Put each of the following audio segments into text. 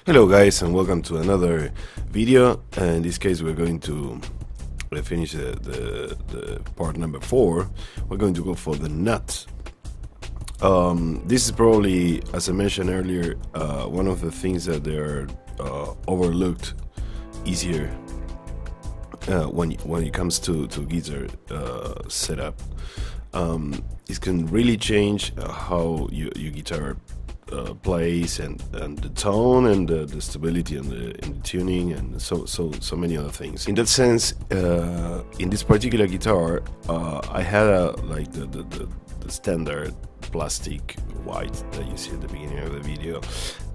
Hello guys, and welcome to another video. In this case we're going to finish the part number 4. We're going to go for the nut. This is probably, as I mentioned earlier, one of the things that they are overlooked easier when it comes to guitar setup. It can really change how your guitar plays and the tone and the stability and the tuning and so many other things. In that sense, in this particular guitar, I had like the standard plastic white that you see at the beginning of the video,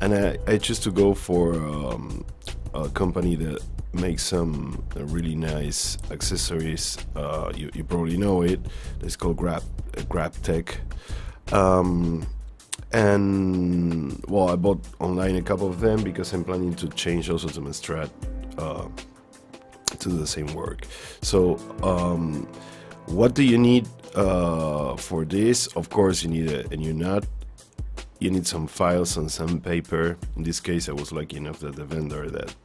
and I chose to go for a company that makes some really nice accessories. You probably know it. It's called Grab Tech. And well, I bought online a couple of them because I'm planning to change also to my Strat to do the same work. So what do you need for this? Of course, you need a new nut. You need some files and some paper. In this case, I was lucky enough that the vendor that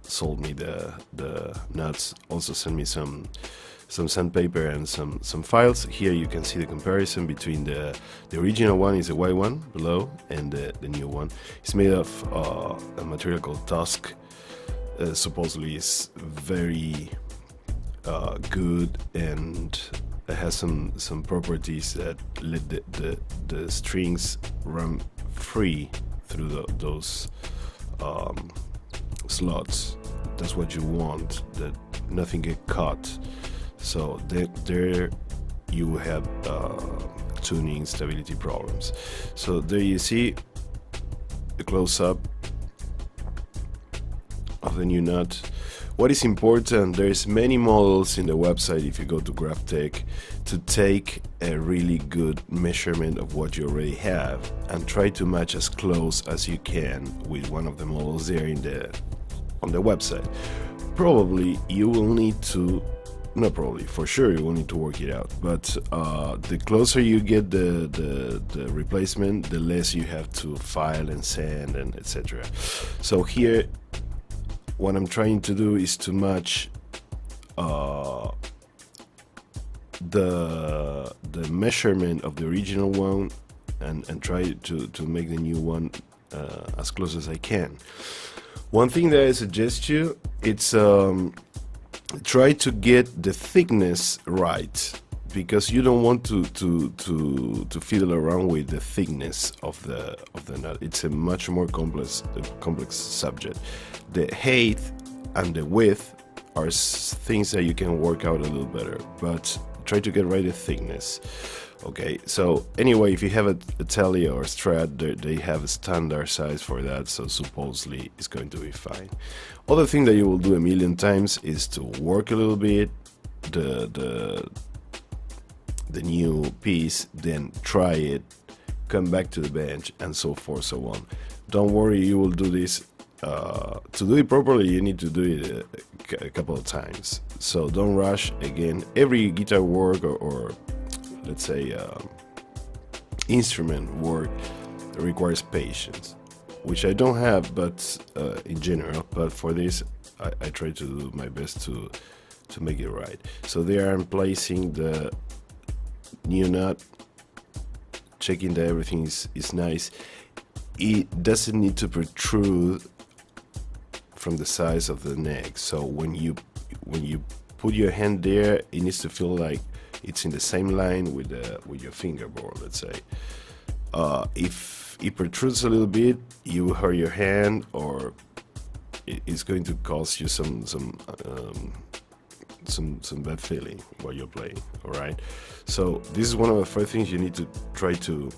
sold me the nuts also sent me some sandpaper and some files. Here you can see the comparison between the original one is a white one below, and the new one. It's made of a material called Tusk. Supposedly is very good, and it has some properties that let the strings run free through those slots. That's what you want, that nothing get caught. So there you have tuning stability problems. So there you see the close-up of the new nut. What is important, there's many models in the website, if you go to GrabTech, to take a really good measurement of what you already have and try to match as close as you can with one of the models there on the website. Probably you will need to, not probably, for sure you will need to work it out, but the closer you get the replacement, the less you have to file and send and etc. So here what I'm trying to do is to match the measurement of the original one and try to make the new one as close as I can. One thing that I suggest you, it's try to get the thickness right, because you don't want to fiddle around with the thickness of the nut. It's a much more complex subject. The height and the width are things that you can work out a little better, but try to get right the thickness. Okay, so anyway, if you have a Tele or a Strat, they have a standard size for that, so supposedly it's going to be fine. Other thing that you will do a million times is to work a little bit the new piece, then try it, come back to the bench, and so forth, so on. Don't worry, you will do this. To do it properly, you need to do it a couple of times, so don't rush. Again, every guitar work or let's say instrument work requires patience, which I don't have, but in general. But for this, I try to do my best to make it right. So there I'm placing the new nut, checking that everything is nice. It doesn't need to protrude from the size of the neck. So when you put your hand there, it needs to feel like it's in the same line with your fingerboard, let's say. If it protrudes a little bit, you will hurt your hand, or it's going to cause you some bad feeling while you're playing. All right. So this is one of the first things you need to try to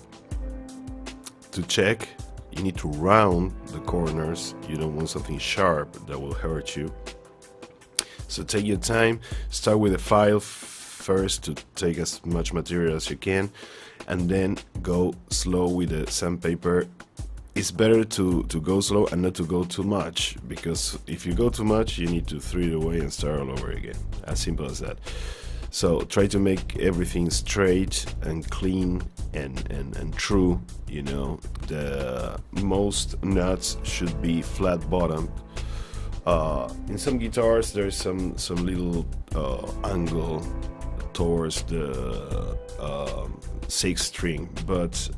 check. You need to round the corners. You don't want something sharp that will hurt you. So take your time. Start with a file first to take as much material as you can, and then go slow with the sandpaper. It's better to go slow and not to go too much, because if you go too much, you need to throw it away and start all over again. As simple as that. So try to make everything straight and clean and true. You know, the most nuts should be flat bottomed. In some guitars there's some little angle towards the 6th string, but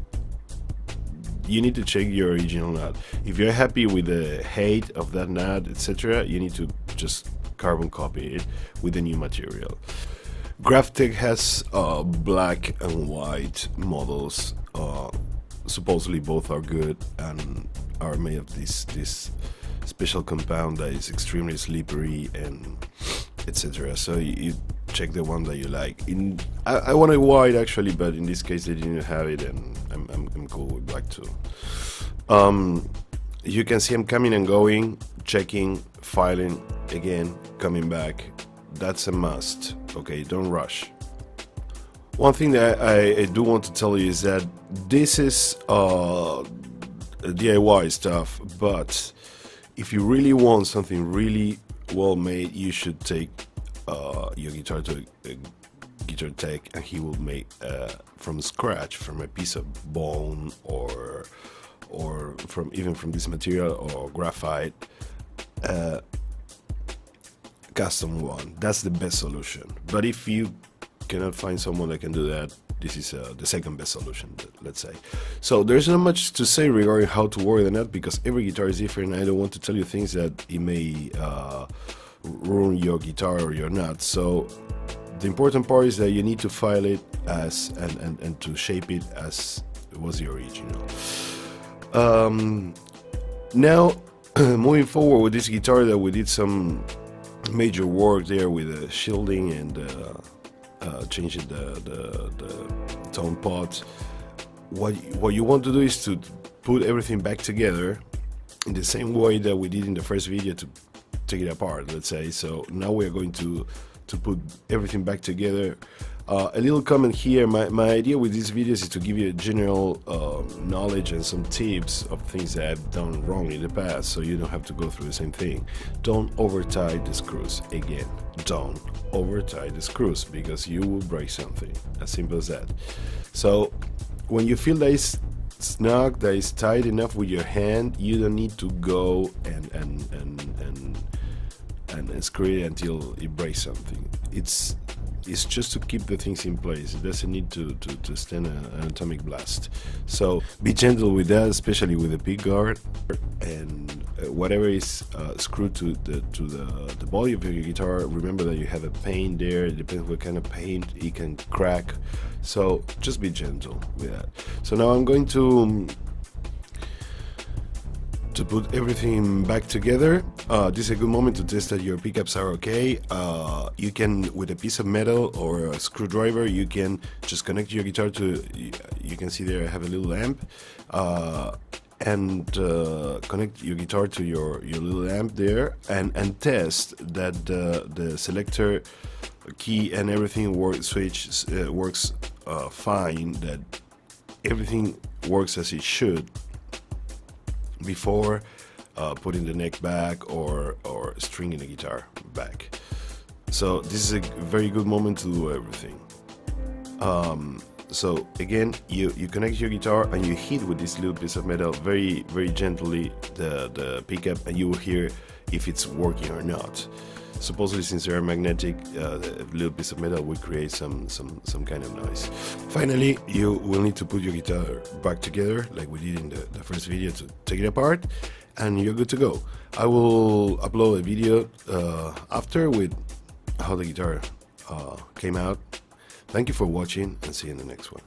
you need to check your original nut. If you're happy with the height of that nut, etc., you need to just carbon copy it with the new material. Graphtec has black and white models. Supposedly both are good and are made of this special compound that is extremely slippery and etc. So you check the one that you like. I wanted white actually, but in this case they didn't have it, and I'm cool with black too. You can see I'm coming and going, checking, filing, again, coming back. That's a must. Okay, don't rush. One thing that I do want to tell you is that this is DIY stuff, but if you really want something really well made, you should take your guitar to a guitar tech, and he will make from scratch, from a piece of bone or even from this material or graphite, custom one. That's the best solution. But if you cannot find someone that can do that, this is the second best solution, let's say. So there's not much to say regarding how to work the nut, because every guitar is different. I don't want to tell you things that it may ruin your guitar or your nut. So the important part is that you need to file it as and to shape it as it was the original. Now moving forward with this guitar, that we did some major work there with the shielding and changing the tone pot. What you want to do is to put everything back together in the same way that we did in the first video, to take it apart, let's say. So now we're going to put everything back together. A little comment here, my idea with these videos is to give you a general knowledge and some tips of things that I've done wrong in the past, so you don't have to go through the same thing. Don't over tie the screws. Again, don't over tie the screws, because you will break something. As simple as that. So when you feel that it's snug, that is tight enough with your hand, you don't need to go and screw it until it breaks something. It's just to keep the things in place. It doesn't need to stand an atomic blast. So be gentle with that, especially with the pick guard, and whatever is screwed to the body of your guitar. Remember that you have a paint there. It depends what kind of paint, it can crack. So just be gentle with that. So now I'm going to put everything back together. This is a good moment to test that your pickups are okay. You can, with a piece of metal or a screwdriver, you can just connect your guitar to, you can see there I have a little amp, and connect your guitar to your little amp there, and test that the selector key and everything works fine, that everything works as it should before putting the neck back or stringing the guitar back. So this is a very good moment to do everything. So again, you connect your guitar and you hit with this little piece of metal very gently the pickup, and you will hear if it's working or not. Supposedly, since they are magnetic, a little piece of metal will create some kind of noise. Finally, you will need to put your guitar back together like we did in the first video, to take it apart, and you're good to go. I will upload a video after with how the guitar came out. Thank you for watching, and see you in the next one.